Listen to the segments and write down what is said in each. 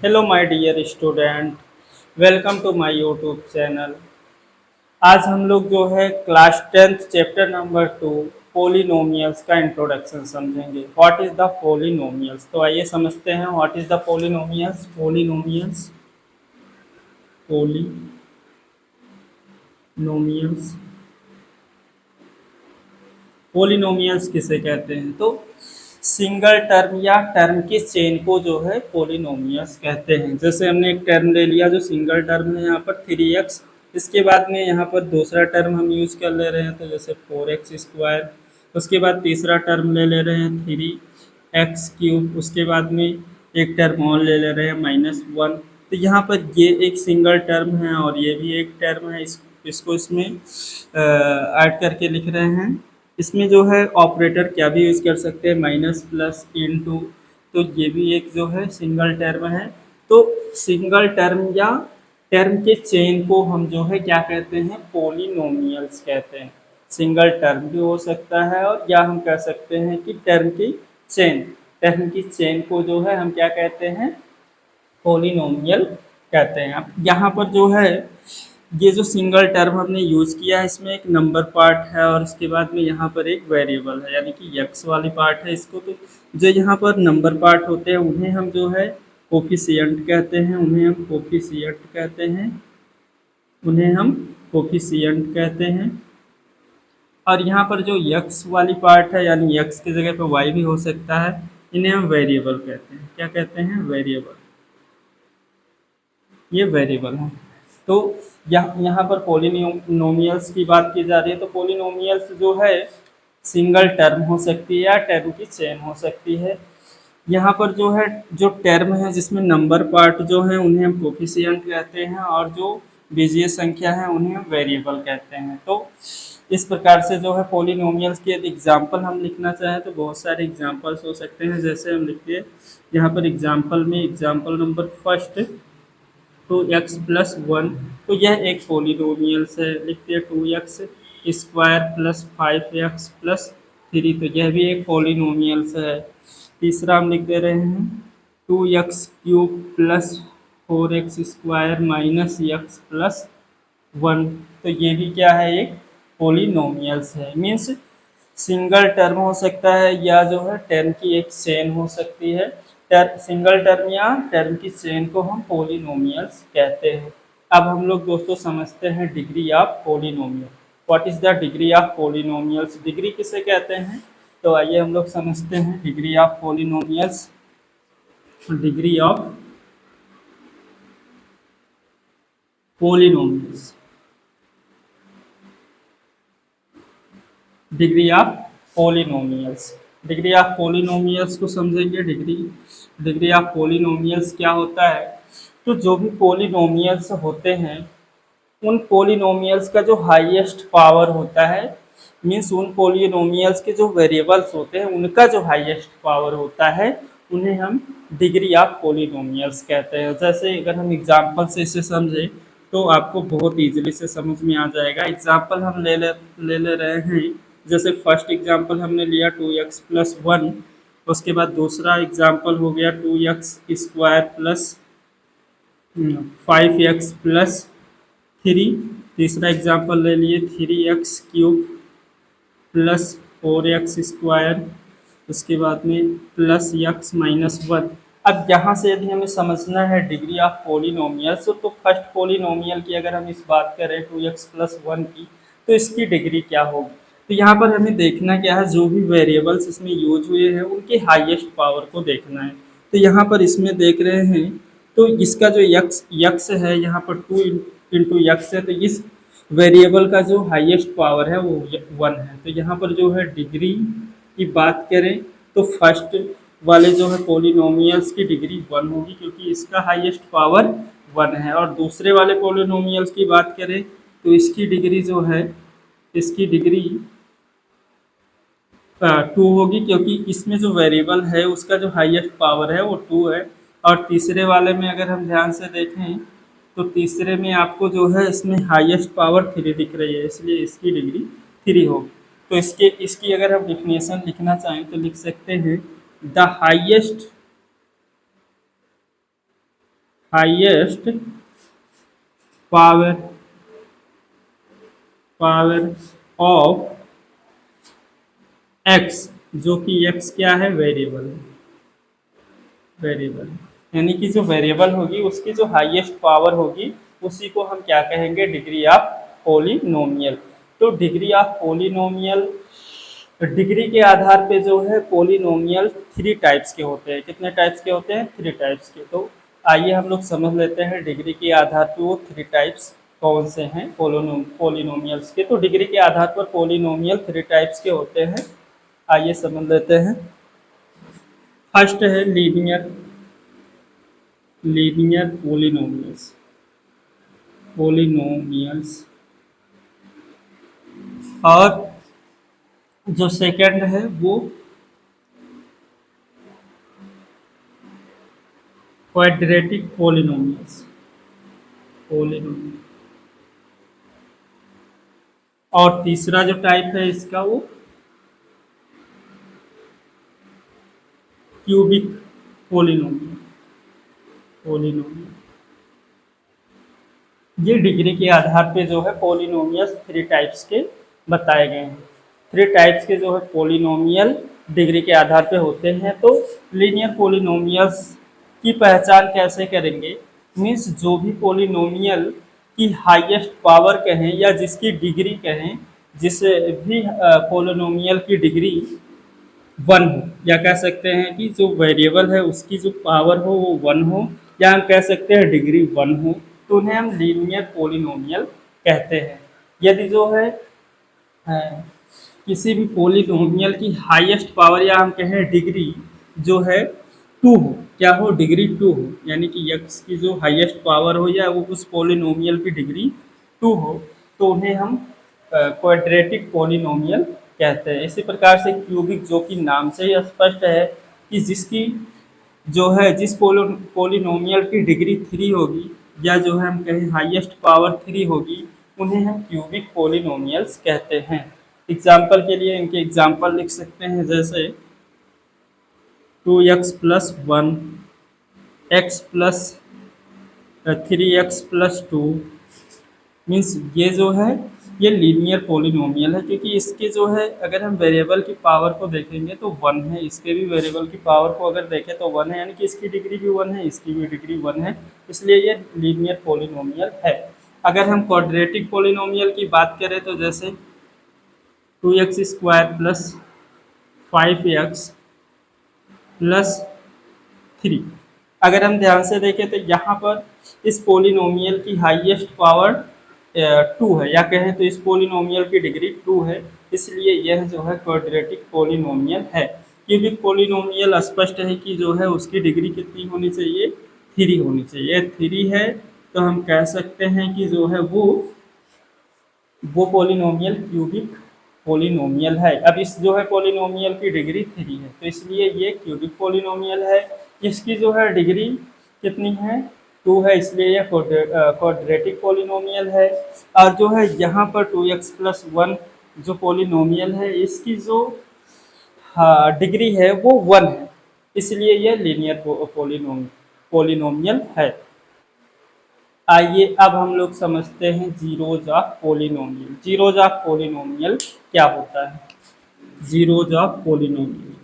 Hello my dear student, welcome to my YouTube channel. आज हम लोग जो है class 10th chapter number 2 polynomials का इंट्रोडक्शन समझेंगे। What is the polynomials? तो आइए समझते हैं what is the polynomials. Polynomials polynomials किसे कहते हैं? तो सिंगल टर्म या टर्म की चेन को जो है पोलिनोमियल्स कहते हैं। जैसे हमने एक टर्म ले लिया जो सिंगल टर्म है यहाँ पर 3x, इसके बाद में यहाँ पर दूसरा टर्म हम यूज कर ले रहे हैं तो जैसे 4x²। उसके बाद तीसरा टर्म ले रहे हैं 3x³। उसके बाद में एक टर्म और ले रहे हैं -1। तो यहाँ पर ये एक सिंगल टर्म है और ये भी एक टर्म है। इसको इसमें ऐड करके लिख रहे हैं। इसमें जो है ऑपरेटर क्या भी यूज़ कर सकते हैं, माइनस प्लस इनटू। तो ये भी एक जो है सिंगल टर्म है। तो सिंगल टर्म या टर्म के चेन को हम जो है क्या कहते हैं? पोलिनोमियल्स कहते हैं। सिंगल टर्म भी हो सकता है और या हम कह सकते हैं कि टर्म की चेन को जो है हम क्या कहते हैं? पोलिनोमियल कहते हैं। अब यहाँ पर जो है ये जो सिंगल टर्म हमने यूज़ किया है इसमें एक नंबर पार्ट है और इसके बाद में यहाँ पर एक वेरिएबल है, यानी कि यक्स वाली पार्ट है इसको। तो जो यहाँ पर नंबर पार्ट होते हैं उन्हें हम जो है कोफिशिएंट कहते हैं। और यहाँ पर जो यक्स वाली पार्ट है, यानी यक्स की जगह पर वाई भी हो सकता है, इन्हें हम वेरिएबल कहते हैं। क्या कहते हैं? वेरिएबल। ये वेरिएबल है। तो यहाँ पर पोलिनोमियल्स की बात की जा रही है। तो पोलिनोमियल्स जो है सिंगल टर्म हो सकती है या टर्म की चेन हो सकती है। यहाँ पर जो है जो टर्म है जिसमें नंबर पार्ट जो है उन्हें हम कोफिशिएंट कहते हैं और जो बीजीय संख्या है उन्हें हम वेरिएबल कहते हैं। तो इस प्रकार से जो है पोलिनोमियल्स के यदि एग्जाम्पल हम लिखना चाहें तो बहुत सारे एग्जाम्पल्स हो सकते हैं। जैसे हम लिखिए यहाँ पर एग्जाम्पल नंबर फर्स्ट 2x+1। तो यह एक पोलिनोमियल्स है। लिखते हैं 2x² + 5x+3। तो यह भी एक पोलिनोमियल्स है। तीसरा हम लिख दे रहे हैं 2x³ + 4x² - x+1। तो ये भी क्या है? एक पोलिनोमियल्स है। मीन्स सिंगल टर्म हो सकता है या जो है टर्म की एक चेन हो सकती है। सिंगल टर्म या टर्म की चेन को हम पोलिनोमियल्स कहते हैं। अब हम लोग दोस्तों समझते हैं degree of polynomial. What is the degree of polynomials? Degree किसे कहते हैं? तो आइए हम लोग समझते हैं degree of polynomials. Degree of polynomials degree of polynomials degree of polynomials को समझेंगे। डिग्री ऑफ पोलिनोमियल्स क्या होता है? तो जो भी पोलिनोमियल्स होते हैं उन पोलिनोमियल्स का जो हाईएस्ट पावर होता है, मीन्स उन पोलिनोमियल्स के जो वेरिएबल्स होते हैं उनका जो हाईएस्ट पावर होता है उन्हें हम डिग्री ऑफ पोलिनोमियल्स कहते हैं। जैसे अगर हम एग्जाम्पल से इसे समझें तो आपको बहुत ईजिली से समझ में आ जाएगा। एग्जाम्पल हम ले रहे हैं। जैसे फर्स्ट एग्जाम्पल हमने लिया 2x+1। उसके बाद दूसरा एग्जाम्पल हो गया 2x² + 5x+3। तीसरा एग्जाम्पल ले लिए 3x³ + 4x²। उसके बाद में +x - 1। अब यहाँ से यदि हमें समझना है डिग्री ऑफ पोलिनोमियल्स तो फर्स्ट पोलिनोमियल की अगर हम इस बात करें 2x+1 की, तो इसकी डिग्री क्या होगी? तो यहाँ पर हमें देखना क्या है? जो भी वेरिएबल्स इसमें यूज हुए हैं उनके हाईएस्ट पावर को देखना है। तो यहाँ पर इसमें देख रहे हैं तो इसका जो यक्स है यहाँ पर 2 × x है। तो इस वेरिएबल का जो हाईएस्ट पावर है वो 1 है। तो यहाँ पर जो है डिग्री की बात करें तो फर्स्ट वाले जो है पोलिनोमियल्स की डिग्री 1 होगी क्योंकि इसका हाईएस्ट पावर 1 है। और दूसरे वाले पोलिनोमियल्स की बात करें तो इसकी डिग्री जो है इसकी डिग्री 2 होगी क्योंकि इसमें जो वेरिएबल है उसका जो हाईएस्ट पावर है वो 2 है। और तीसरे वाले में अगर हम ध्यान से देखें तो तीसरे में आपको जो है इसमें हाईएस्ट पावर 3 दिख रही है, इसलिए इसकी डिग्री 3 होगी। तो इसकी अगर हम डिफिनेशन लिखना चाहें तो लिख सकते हैं the highest highest power power of x, जो कि एक्स क्या है, वेरिएबल, वेरिएबल यानी कि जो वेरिएबल होगी उसकी जो हाईएस्ट पावर होगी उसी को हम क्या कहेंगे, डिग्री ऑफ पोलिनोमियल। तो डिग्री ऑफ पोलिनोमियल, डिग्री के आधार पे जो है पोलिनोमियल थ्री टाइप्स के होते हैं। कितने टाइप्स के होते हैं, थ्री टाइप्स के। तो आइए हम लोग समझ लेते हैं डिग्री के आधार पे वो थ्री टाइप्स कौन से हैं पोलिनोमियल्स के। तो डिग्री के आधार पर पोलिनोमियल थ्री टाइप्स के होते हैं, आइए समझ लेते हैं। फर्स्ट है लीनियर, लीनियर पोलिनोमियल्स, पोलिनोमियल्स। और जो सेकंड है वो क्वाड्रेटिक पोलिनोमियल्स, पोलिनोमियल। और तीसरा जो टाइप है इसका वो क्यूबिक पोलिनोमियल, पोलिनोमियल। ये डिग्री के आधार पे जो है पोलिनोमियल्स थ्री टाइप्स के बताए गए हैं। थ्री टाइप्स के जो है पोलिनोमियल डिग्री के आधार पे होते हैं। तो लीनियर पोलिनोमियल्स की पहचान कैसे करेंगे, मीन्स जो भी पोलिनोमियल की हाईएस्ट पावर कहें या जिसकी डिग्री कहें, जिस भी पोलिनोमियल की डिग्री वन हो, या कह सकते हैं कि जो वेरिएबल है उसकी जो पावर हो वो वन हो, या हम कह सकते हैं डिग्री वन हो, तो उन्हें हम लीनियर पोलिनोमियल कहते हैं। यदि जो है किसी भी पोलिनोमियल की हाईएस्ट पावर या हम कहें डिग्री जो है टू हो, क्या हो, डिग्री टू हो, यानी कि यक्स की जो हाईएस्ट पावर हो या वो उस पोलिनोमियल की डिग्री टू हो, तो उन्हें हम क्वाड्रेटिक पोलिनोमियल कहते हैं। इसी प्रकार से क्यूबिक, जो कि नाम से ही स्पष्ट है कि जिसकी जो है जिस पोलिनोमियल की डिग्री थ्री होगी या जो है हम कहें हाईएस्ट पावर थ्री होगी, उन्हें हम क्यूबिक पोलिनोमियल्स कहते हैं। एग्जाम्पल के लिए इनके एग्जाम्पल लिख सकते हैं, जैसे 2x plus one, x plus 3x+2, means ये जो है ये लीनियर पोलिनोमियल है, क्योंकि इसके जो है अगर हम वेरिएबल की पावर को देखेंगे तो वन है, इसके भी वेरिएबल की पावर को अगर देखें तो वन है, यानी कि इसकी डिग्री भी वन है, इसकी भी डिग्री वन है, इसलिए ये लीनियर पोलिनोमियल है। अगर हम क्वाड्रेटिक पोलिनोमियल की बात करें तो जैसे 2x² प्लस 5x प्लस 3, अगर हम ध्यान से देखें तो यहाँ पर इस पोलिनोमियल की हाईएस्ट पावर टू है, या कहें तो इस पोलिनोमियल की डिग्री टू है, इसलिए यह जो है क्वाड्रेटिक पोलिनोमियल है। क्यूबिक पोलिनोमियल स्पष्ट है कि जो है उसकी डिग्री कितनी होनी चाहिए, थ्री होनी चाहिए। थ्री है तो हम कह सकते हैं कि जो है वो पोलिनोमियल क्यूबिक पोलिनोमियल है। अब इस जो है पोलिनोमियल की डिग्री थ्री है, तो इसलिए ये क्यूबिक पोलिनोमियल है। इसकी जो है डिग्री कितनी है, टू है, इसलिए यह क्वाड्रेटिक पोलिनोमियल है। और जो है यहाँ पर 2x+1 जो पोलिनोमियल है, इसकी जो डिग्री है वो वन है, इसलिए यह लीनियर पोलिनोमियल है। आइए अब हम लोग समझते हैं zeros of polynomial. Zeros of polynomial क्या होता है, zeros of polynomial,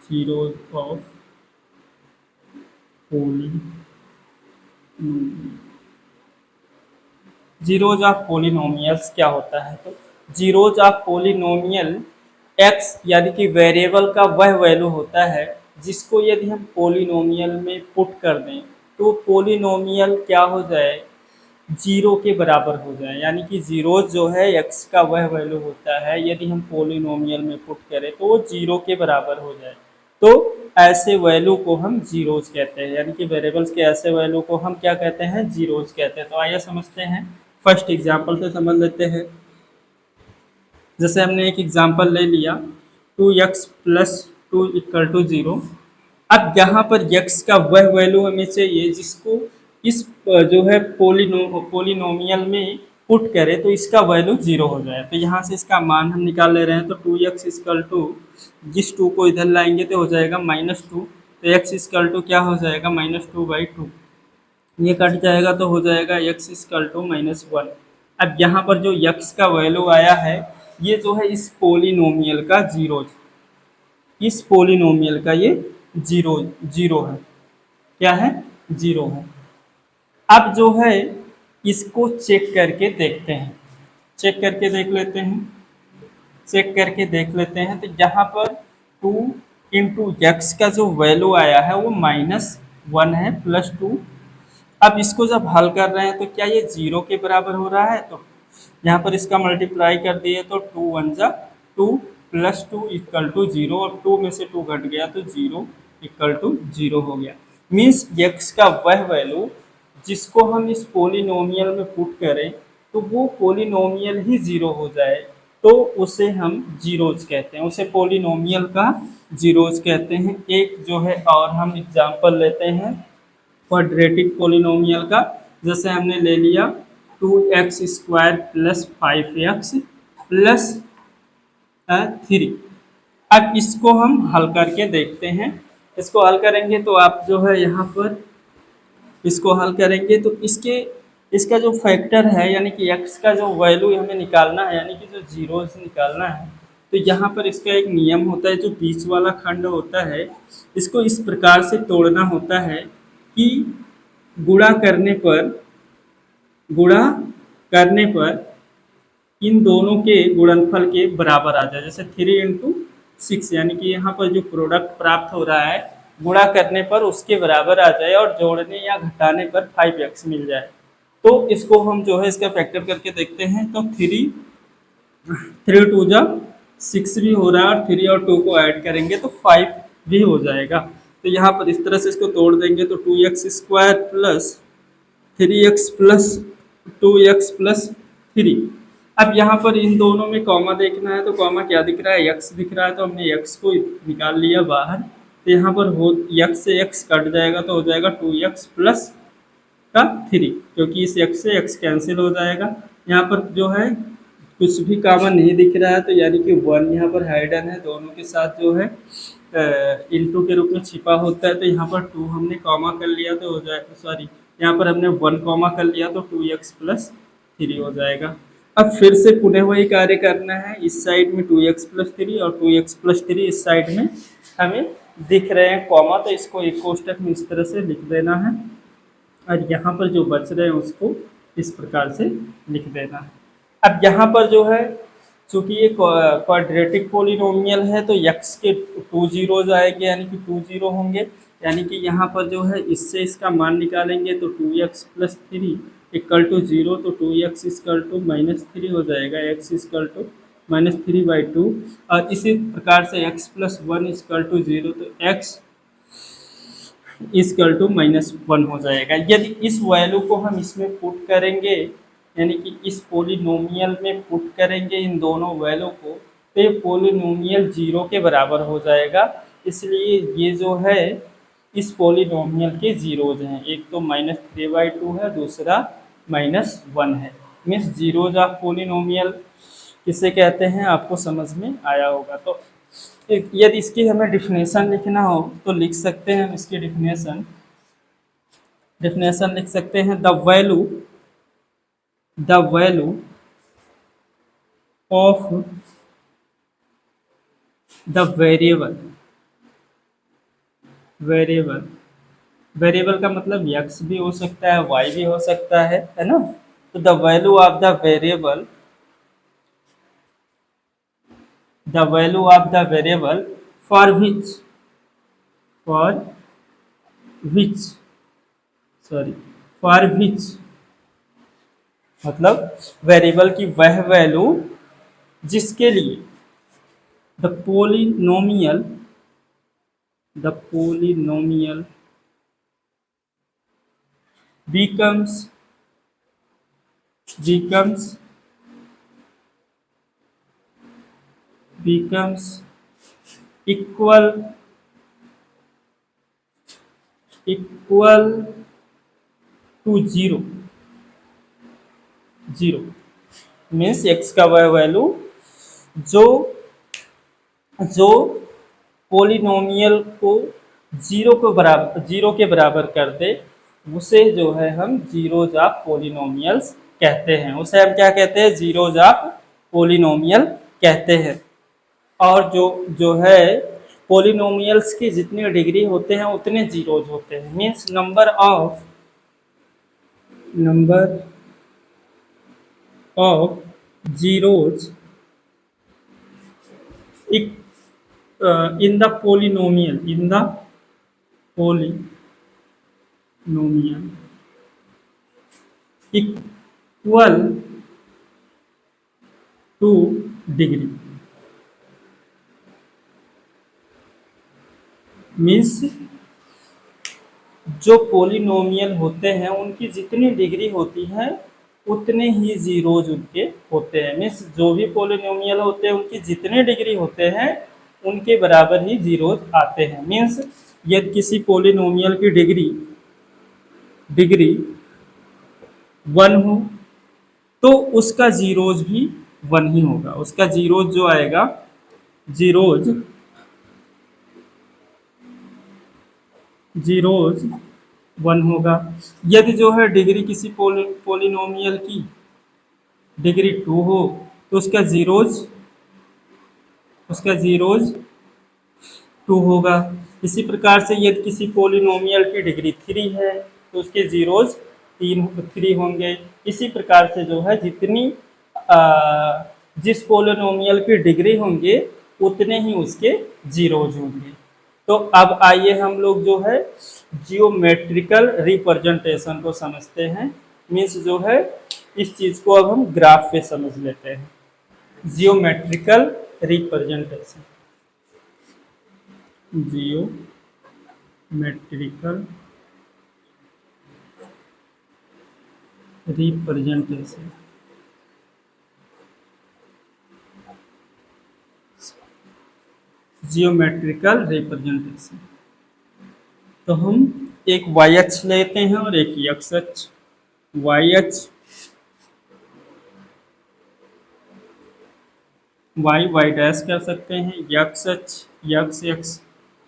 zeros of zeros of polynomials क्या होता है, तो जीरोज ऑफ पोलिनोमियल x यानी कि वेरिएबल का वह वैल्यू होता है जिसको यदि हम पोलिनोमियल में पुट कर दें तो पोलिनोमियल क्या हो जाए, जीरो के बराबर हो जाए। यानी कि जीरोज जो है x का वह वैल्यू होता है, यदि हम पोलिनोमियल में पुट करें तो वो जीरो के बराबर हो जाए, तो ऐसे वैल्यू को हम जीरोज कहते हैं। यानी कि वेरिएबल्स के ऐसे वैल्यू को हम क्या कहते हैं, जीरोज कहते हैं। तो आइए समझते हैं, फर्स्ट एग्जांपल से समझ लेते हैं। जैसे हमने एक एग्जांपल ले लिया 2x+2 = 0। अब यहाँ पर x का वह वैल्यू हमें चाहिए जिसको इस जो है पोलिनोमियल में पुट करें तो इसका वैल्यू जीरो हो जाए। तो यहाँ से इसका मान हम निकाल ले रहे हैं, तो 2x = जिस 2 को इधर लाएंगे तो हो जाएगा -2, तो x इक्वल टू क्या हो जाएगा -2/2, ये कट जाएगा तो हो जाएगा x इक्वल टू -1। अब यहाँ पर जो x का वैल्यू आया है ये जो है इस पोलिनोमियल का जीरो, इस पोलिनोमियल का ये जीरो जीरो है, क्या है, जीरो है। अब जो है इसको चेक करके देखते हैं, चेक करके देख लेते हैं, चेक करके देख लेते हैं। तो यहाँ पर 2 इंटू एक्स का जो वैल्यू आया है वो -1 है +2। अब इसको जब हल कर रहे हैं तो क्या ये जीरो के बराबर हो रहा है, तो यहाँ पर इसका मल्टीप्लाई कर दिए तो 2 1 जा 2 +2 इक्वल टू 0, और 2 में से 2 घट गया तो 0 इक्वल टू 0 हो गया। मीन्स x का वह वैल्यू जिसको हम इस पोलिनोमियल में पुट करें तो वो पोलिनोमियल ही 0 हो जाए तो उसे हम जीरोज कहते हैं, उसे पोलिनोमियल का जीरोज कहते हैं। एक जो है और हम एग्जांपल लेते हैं क्वाड्रेटिक पोलिनोमियल का, जैसे हमने ले लिया 2x² + 5x + 3। अब इसको हम हल करके देखते हैं। इसको हल करेंगे तो आप जो है यहाँ पर इसको हल करेंगे तो इसका जो फैक्टर है यानी कि x का जो वैल्यू हमें निकालना है यानी कि जो जीरोज निकालना है, तो यहाँ पर इसका एक नियम होता है, जो बीच वाला खंड होता है इसको इस प्रकार से तोड़ना होता है कि गुणा करने पर इन दोनों के गुणनफल के बराबर आ जाए। जैसे 3 इंटू 6 यानी कि यहाँ पर जो प्रोडक्ट प्राप्त हो रहा है गुणा करने पर उसके बराबर आ जाए और जोड़ने या घटाने पर 5x मिल जाए। तो इसको हम जो है इसका फैक्टर करके देखते हैं तो 3 2 जा 6 भी हो रहा है और 3 और 2 को ऐड करेंगे तो 5 भी हो जाएगा। तो यहाँ पर इस तरह से इसको तोड़ देंगे तो 2x² + 3x + 2x + 3। अब यहाँ पर इन दोनों में कॉमा देखना है तो कॉमा क्या दिख रहा है, x दिख रहा है, तो हमने x को निकाल लिया बाहर। तो यहाँ पर हो x से x कट जाएगा तो हो जाएगा 2x + 3, क्योंकि इस x से x कैंसिल हो जाएगा। यहाँ पर जो है कुछ भी कॉमन नहीं दिख रहा है तो यानी कि 1 यहाँ पर हाइडन है, दोनों के साथ जो है इंटू के रूप में छिपा होता है। तो यहाँ पर 2 हमने कॉमा कर लिया तो हो जाए, सॉरी यहाँ पर हमने 1 कॉमा कर लिया तो 2x + 3 हो जाएगा। अब फिर से पुनः वही कार्य करना है, इस साइड में 2x + 3 और 2x + 3 इस साइड में हमें दिख रहे हैं कॉमा, तो इसको एक कोष्टक में इस तरह से लिख देना है और यहाँ पर जो बच रहे हैं उसको इस प्रकार से लिख देना है। अब यहाँ पर जो है चूंकि ये क्वाड्रेटिक पोलिनोमियल है तो x के 2 जीरोज आएंगे यानी कि 2 जीरो होंगे, यानी कि यहाँ पर जो है इससे इसका मान निकालेंगे तो 2x + 3 इक्वल टू 0, तो 2x इक्वल टू -3 हो जाएगा, x इक्वल टू -3/2। और इसी प्रकार से x + 1 इक्वल टू 0, तो x इक्वल टू -1 हो जाएगा। यदि इस वैल्यू को हम इसमें पुट करेंगे यानी कि इस पोलिनोमियल में पुट करेंगे इन दोनों वैल्यू को तो ये पोलिनोमियल 0 के बराबर हो जाएगा। इसलिए ये जो है इस पोलिनोमियल के जीरोज हैं, एक तो -3/2 है, दूसरा -1 है। मीन्स जीरोज ऑफ पोलिनोमियल किसे कहते हैं आपको समझ में आया होगा। तो यदि इसकी हमें डिफिनेशन लिखना हो तो लिख सकते हैं हम इसकी डिफिनेशन लिख सकते हैं the value of the variable का मतलब x भी हो सकता है y भी हो सकता है ना। तो the value of the variable for which मतलब वेरिएबल की वह वैल्यू जिसके लिए the polynomial becomes equal to 0 means x का वह वैल्यू जो पोलिनोमियल को जीरो के बराबर कर दे, उसे जो है हम जीरोज ऑफ पोलिनोमियल्स कहते हैं। उसे हम क्या कहते हैं? जीरोज ऑफ पोलिनोमियल कहते हैं। और जो है पोलिनोमियल्स की जितनी डिग्री होते हैं उतने जीरोज होते हैं। Means number of zeros in the polynomial equal to degree. Means जो पोलिनोमियल होते हैं उनकी जितनी डिग्री होती है उतने ही जीरोज उनके होते हैं। मीन्स जो भी पोलिनोमियल होते हैं उनकी जितने डिग्री होते हैं उनके बराबर ही जीरोज आते हैं। मीन्स यदि किसी पोलिनोमियल की डिग्री 1 हो तो उसका जीरोज भी 1 ही होगा। उसका जीरोज जो आएगा, जीरोज 1 होगा। यदि जो है डिग्री किसी पोलिनोमियल की डिग्री 2 हो तो उसका जीरोज 2 होगा। इसी प्रकार से यदि किसी पोलिनोमियल की डिग्री 3 है तो उसके जीरोज 3 होंगे। इसी प्रकार से जो है जिस पोलिनोमियल की डिग्री होंगे उतने ही उसके जीरोज होंगे। तो अब आइए हम लोग जो है जियोमेट्रिकल रिप्रेजेंटेशन को समझते हैं। मीन्स जो है इस चीज़ को अब हम ग्राफ पे समझ लेते हैं। Geometrical representation, geometrical representation. Geometrical representation तो हम एक वाई अक्ष लेते हैं और एक एक्स अक्ष। वाई अक्ष वाई डैश कह सकते हैं, एक्स अक्ष एक्स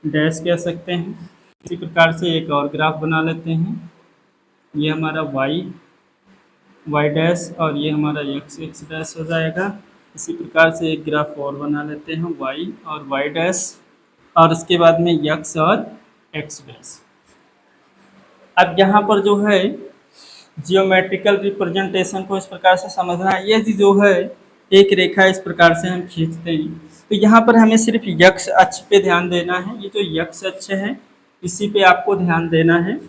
डैश कह सकते हैं। इसी प्रकार से एक और ग्राफ बना लेते हैं। ये हमारा वाई डैश और ये हमारा एक्स डैश हो जाएगा। इसी प्रकार से एक ग्राफ और बना लेते हैं, वाई और वाई डैश और उसके बाद में एक्स और एक्स डैश। अब यहाँ पर जो है जियोमेट्रिकल रिप्रेजेंटेशन को इस प्रकार से समझना है। ये जो है एक रेखा इस प्रकार से हम खींचते हैं तो यहाँ पर हमें सिर्फ एक्स अक्ष पे ध्यान देना है। ये जो एक्स अक्ष है इसी पे आपको ध्यान देना है।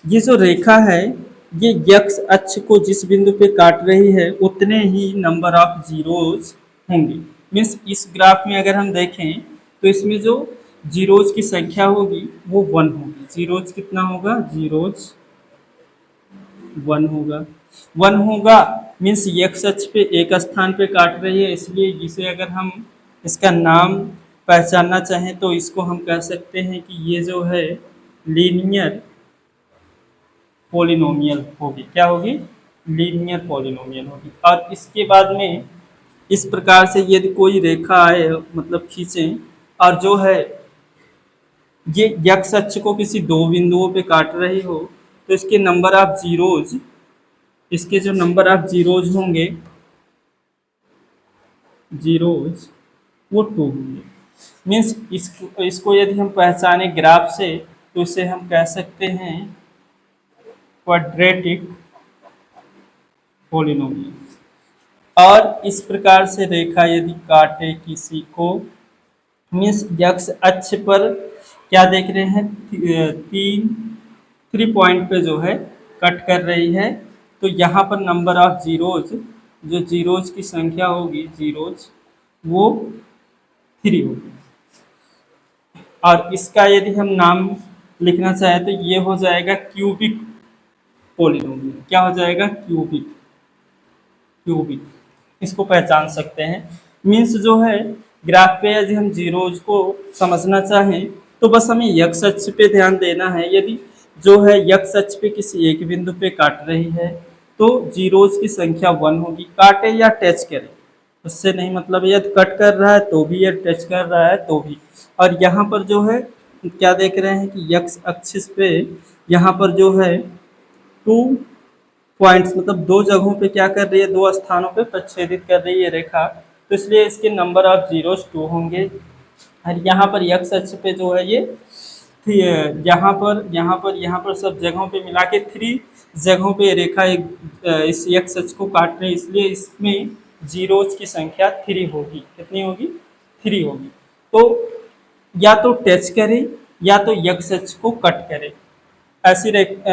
ये जो रेखा है ये एक्स अक्ष को जिस बिंदु पे काट रही है उतने ही नंबर ऑफ जीरोज होंगे। मीन्स इस ग्राफ में अगर हम देखें तो इसमें जो जीरोज की संख्या होगी वो 1 होगी। जीरोज कितना होगा? जीरोज 1 होगा। मीन्स एक्स अक्ष पे एक स्थान पे काट रही है, इसलिए इसे अगर हम इसका नाम पहचानना चाहें तो इसको हम कह सकते हैं कि ये जो है लीनियर पोलिनोमियल होगी। क्या होगी? लीनियर पोलिनोमियल होगी। और इसके बाद में इस प्रकार से यदि कोई रेखा आए मतलब खींचें और जो है ये एक्स अक्ष को किसी 2 बिंदुओं पे काट रही हो तो इसके नंबर ऑफ जीरोज, इसके जो नंबर ऑफ जीरोज होंगे जीरोज वो 2 होंगे। मीन्स इसको यदि हम पहचाने ग्राफ से तो इसे हम कह सकते हैं क्वाड्रेटिक पोलिनोमियल। और इस प्रकार से रेखा यदि काटे किसी को, मीन्स एक्स अक्ष पर क्या देख रहे हैं? 3 पॉइंट पे जो है कट कर रही है तो यहाँ पर नंबर ऑफ जीरोज, जो जीरोज की संख्या होगी जीरोज वो 3 होगी। और इसका यदि हम नाम लिखना चाहें तो ये हो जाएगा क्यूबिक पोलिनोमियल। क्या हो जाएगा? क्यूबिक। इसको पहचान सकते हैं। मीन्स जो है ग्राफ पे यदि हम जीरोज को समझना चाहें तो बस हमें एक्स अक्ष पे ध्यान देना है। यदि जो है एक्स अक्ष पे किसी एक बिंदु पे काट रही है तो जीरोज की संख्या 1 होगी। काटे या टच करे उससे नहीं मतलब, यदि कट कर रहा है तो भी या टच कर रहा है तो भी। और यहाँ पर जो है क्या देख रहे हैं कि x एक्सिस पे यहाँ पर जो है 2 पॉइंट्स मतलब 2 जगहों पे क्या कर रही है, 2 स्थानों पे प्रच्छेदित कर रही है रेखा, तो इसलिए इसके नंबर ऑफ जीरोस 2 होंगे। और यहाँ पर x अक्ष पे जो है ये यहाँ पर सब जगहों पे मिला के 3 जगहों पे रेखा एक इस x अक्ष को काट रही है, इसलिए इसमें जीरोस की संख्या 3 होगी। कितनी होगी? 3 होगी। तो या तो टच करे या तो x अक्ष को कट करे। ऐसी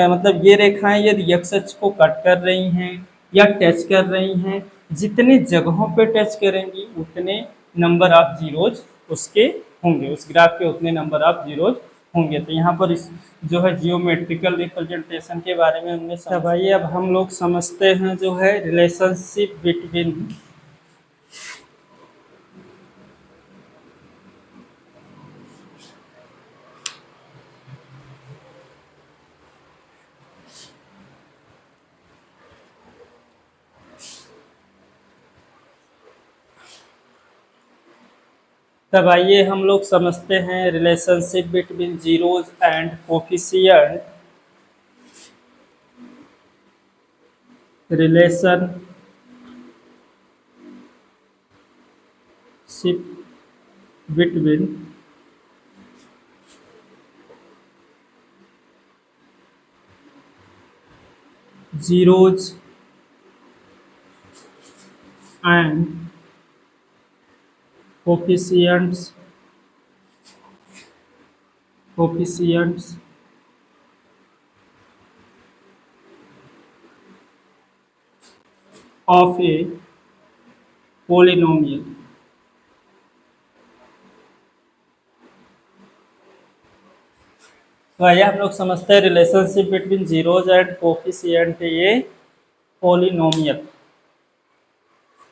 मतलब ये रेखाएं यदि x अक्ष को कट कर रही हैं या टच कर रही हैं, जितने जगहों पे टच करेंगी उतने नंबर ऑफ जीरोज उसके होंगे, उस ग्राफ के उतने नंबर ऑफ जीरोज होंगे। तो यहाँ पर इस जो है जियोमेट्रिकल रिप्रेजेंटेशन के बारे में हमने समझा। भाई अब हम लोग समझते हैं जो है रिलेशनशिप बिटवीन तब आइए हम लोग समझते हैं relationship between zeros and coefficient. Relationship between zeros and coefficients of A polynomial. तो आइए हम लोग समझते हैं relationship between zeros and coefficient A polynomial.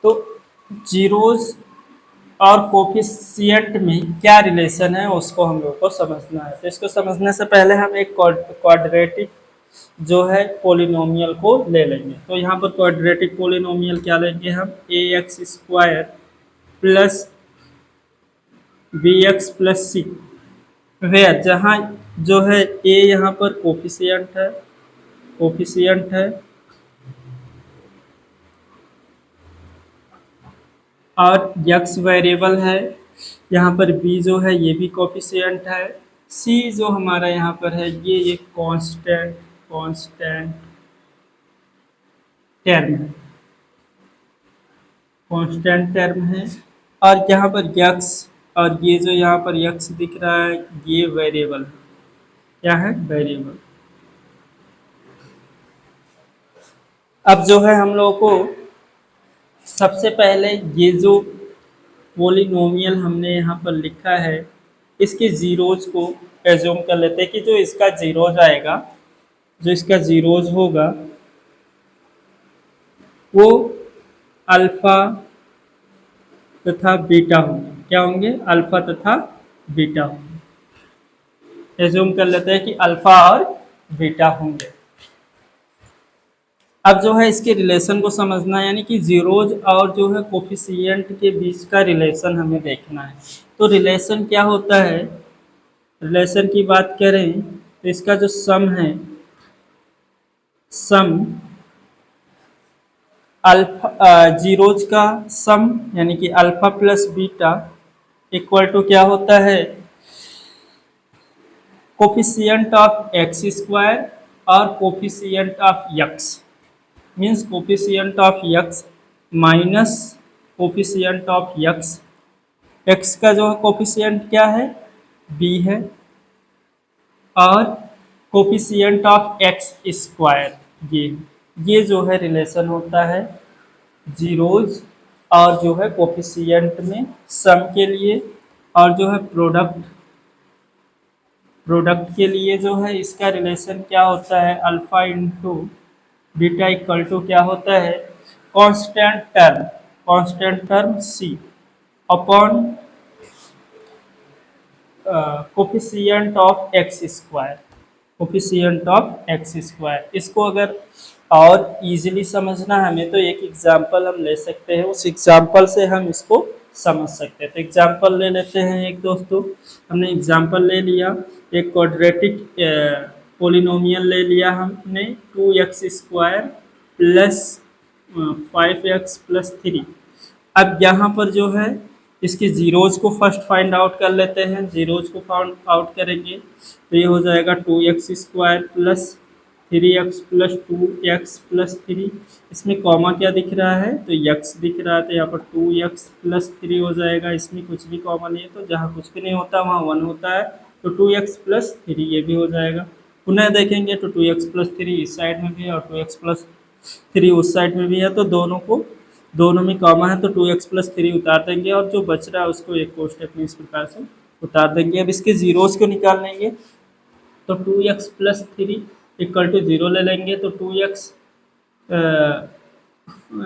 तो जीरोज और कोफिशिएंट में क्या रिलेशन है उसको हम लोग को समझना है। तो इसको समझने से पहले हम एक क्वाड्रेटिक जो है पोलिनोमियल को ले लेंगे। तो यहाँ पर क्वाड्रेटिक पोलिनोमियल क्या लेंगे हम, ax² plus bx plus c, where जहाँ जो है a यहाँ पर कोफिशिएंट है और x वेरिएबल है, यहाँ पर b जो है ये भी कोफिशिएंट है, c जो हमारा यहाँ पर है ये एक कांस्टेंट टर्म है और यहाँ पर x और ये जो यहाँ पर x दिख रहा है ये वेरिएबल है। क्या है? वेरिएबल। अब जो है हम लोगों को सबसे पहले ये जो पोलिनोमियल हमने यहाँ पर लिखा है इसके जीरोज को एज्यूम कर लेते हैं कि जो इसका जीरोज आएगा, जो इसका जीरोज होगा वो अल्फा तथा बीटा होंगे। क्या होंगे? अल्फा तथा बीटा होंगे। एज्यूम कर लेते हैं कि अल्फा और बीटा होंगे। अब जो है इसके रिलेशन को समझना है, यानी कि जीरोज और जो है कोफिशिएंट के बीच का रिलेशन हमें देखना है। तो रिलेशन क्या होता है? रिलेशन की बात करें तो इसका जो सम है, सम अल्फा जीरोज का सम यानी कि alpha plus beta equal to क्या होता है? कोफिशिएंट ऑफ x² और coefficient of x, means coefficient of x minus coefficient of x। x का जो कोफिशिएंट क्या है? b है और कोफिशिएंट ऑफ x² ये जो है रिलेशन होता है जीरोज और जो है कोफिशिएंट में सम के लिए, और जो है प्रोडक्ट के लिए जो है इसका रिलेशन क्या होता है? Alpha into beta equal to क्या होता है? Constant term c upon coefficient of x²। इसको अगर और इजीली समझना हमें तो एक एग्जांपल हम ले सकते हैं, उस एग्जांपल से हम इसको समझ सकते हैं। तो एग्जाम्पल ले लेते हैं एक दोस्तों, हमने एग्जाम्पल ले लिया, एक क्वाड्रेटिक पोलिनोमियल ले लिया हमने 2x² प्लस 5x+3। अब यहाँ पर जो है इसके जीरोज को फर्स्ट फाइंड आउट कर लेते हैं। जीरोज को फाइंड आउट करेंगे तो ये हो जाएगा 2x² प्लस 3x+2x+3। इसमें कॉमा क्या दिख रहा है, तो x दिख रहा है, तो यहाँ पर 2x+3 हो जाएगा। इसमें कुछ भी कॉमा नहीं है, तो जहाँ कुछ भी नहीं होता वहाँ 1 होता है, तो 2x+3 ये भी हो जाएगा। पुनः देखेंगे तो 2x+3 इस साइड में भी है और 2x+3 उस साइड में भी है, तो दोनों में कॉमा है, तो 2x+3 उतार देंगे और जो बच रहा है उसको एक कोष्टक में इस प्रकार से उतार देंगे। अब इसके जीरोज को निकाल लेंगे, तो 2x+3 इक्वल टू 0 ले लेंगे, तो 2x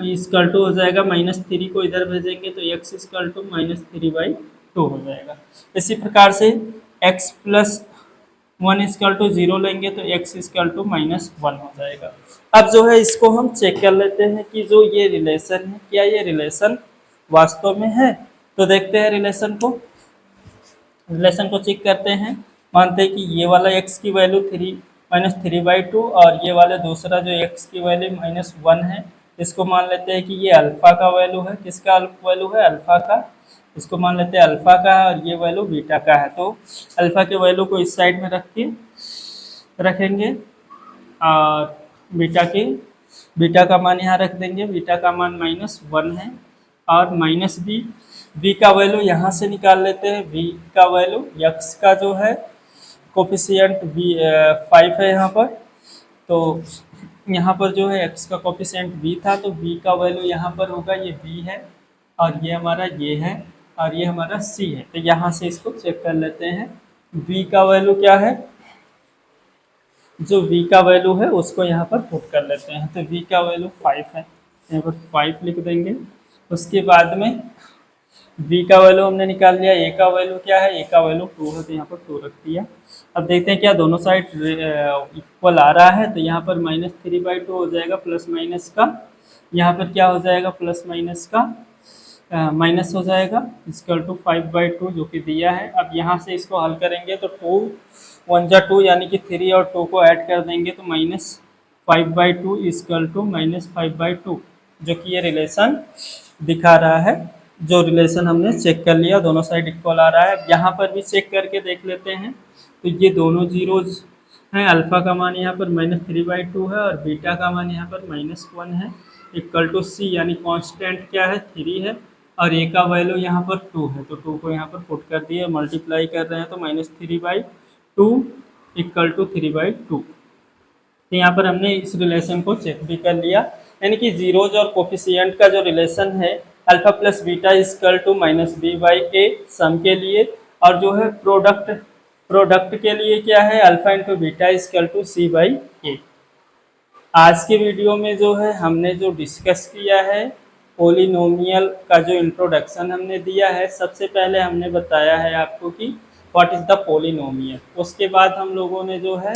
इक्वल टू हो जाएगा -3 को इधर भेजेंगे तो x इक्वल टू -3/2 हो जाएगा। इसी प्रकार से x+1 इक्वल टू 0 लेंगे तो x इक्वल टू -1 हो जाएगा। अब जो है इसको हम चेक कर लेते हैं कि जो ये रिलेशन है, क्या ये रिलेशन वास्तव में है। तो देखते हैं रिलेशन को चेक करते हैं। मानते हैं कि ये वाला x की वैल्यू -3/2 और ये वाले दूसरा जो x की वैल्यू -1 है, इसको मान लेते हैं कि ये अल्फा का वैल्यू है। किसका वैल्यू है, अल्फा का। इसको मान लेते हैं अल्फा का है और ये वैल्यू बीटा का है। तो अल्फा के वैल्यू को इस साइड में रखेंगे और बीटा का मान यहाँ रख देंगे। बीटा का मान -1 है और b का वैल्यू यहाँ से निकाल लेते हैं। b का वैल्यू x का जो है कोफिशिएंट 5 है यहाँ पर, तो यहाँ पर जो है x का कोफिशिएंट b था, तो b का वैल्यू यहाँ पर होगा, ये b है और ये हमारा ये है और ये हमारा c है। तो यहाँ से इसको चेक कर लेते हैं। b का वैल्यू क्या है, जो v का वैल्यू है उसको यहाँ पर पुट कर लेते हैं। तो v का वैल्यू 5 है, यहाँ पर 5 लिख देंगे। उसके बाद में b का वैल्यू हमने निकाल लिया। a का वैल्यू क्या है, a का वैल्यू 2 है, तो यहाँ पर 2 रख दिया। अब देखते हैं क्या दोनों साइड इक्वल आ रहा है, तो यहाँ पर -3/2 हो जाएगा, प्लस माइनस का यहाँ पर क्या हो जाएगा, प्लस माइनस का माइनस हो जाएगा, इक्वल टू 5/2 जो कि दिया है। अब यहाँ से इसको हल करेंगे तो 2 1 2 यानी कि 3 और 2 को ऐड कर देंगे तो -5/2 इक्वल टू -5/2, जो कि ये रिलेशन दिखा रहा है। जो रिलेशन हमने चेक कर लिया, दोनों साइड इक्वल आ रहा है। अब यहाँ पर भी चेक करके देख लेते हैं, तो ये दोनों जीरोज हैं। अल्फा का मान यहाँ पर -3/2 है और बीटा का मान यहाँ पर -1 है, इक्वल टू c यानी कांस्टेंट क्या है, 3 है और a का वैल्यू यहाँ पर 2 है, तो 2 को यहाँ पर पुट कर दिए, मल्टीप्लाई कर रहे हैं तो -3/2 इक्वल टू 3/2। तो यहाँ पर हमने इस रिलेशन को चेक भी कर लिया, यानी कि जीरोज और कोफिशिएंट का जो रिलेशन है alpha plus beta equal to -b/a sum के लिए, और जो है प्रोडक्ट के लिए क्या है, alpha into beta equal to c/a। आज के वीडियो में जो है हमने जो डिस्कस किया है पोलिनोमियल का जो इंट्रोडक्शन हमने दिया है, सबसे पहले हमने बताया है आपको कि व्हाट इज़ द पोलिनोमियल। उसके बाद हम लोगों ने जो है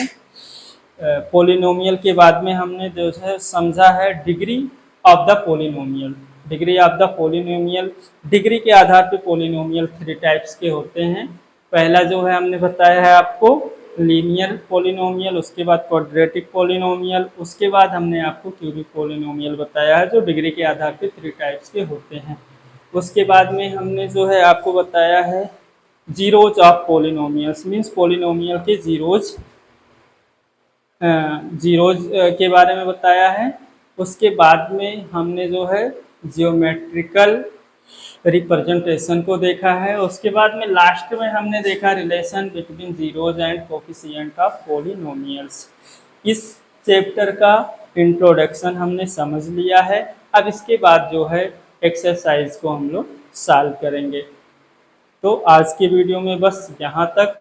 पोलिनोमियल के बाद में हमने जो है समझा है degree of the polynomial. Degree of the polynomial, degree के आधार पे पोलिनोमियल 3 टाइप्स के होते हैं। पहला जो है हमने बताया है आपको लीनियर पोलिनोमियल, उसके बाद क्वाड्रेटिक पोलिनोमियल, उसके बाद हमने आपको क्यूबिक पोलिनोमियल बताया है, जो डिग्री के आधार पे 3 टाइप्स के होते हैं। उसके बाद में हमने जो है आपको बताया है zeros of polynomials, means polynomial के जीरोज के बारे में बताया है। उसके बाद में हमने जो है जियोमेट्रिकल रिप्रेजेंटेशन को देखा है। उसके बाद में लास्ट में हमने देखा relation between zeros and coefficient of polynomials. इस चैप्टर का इंट्रोडक्शन हमने समझ लिया है। अब इसके बाद जो है एक्सरसाइज को हम लोग सॉल्व करेंगे। तो आज के वीडियो में बस यहाँ तक।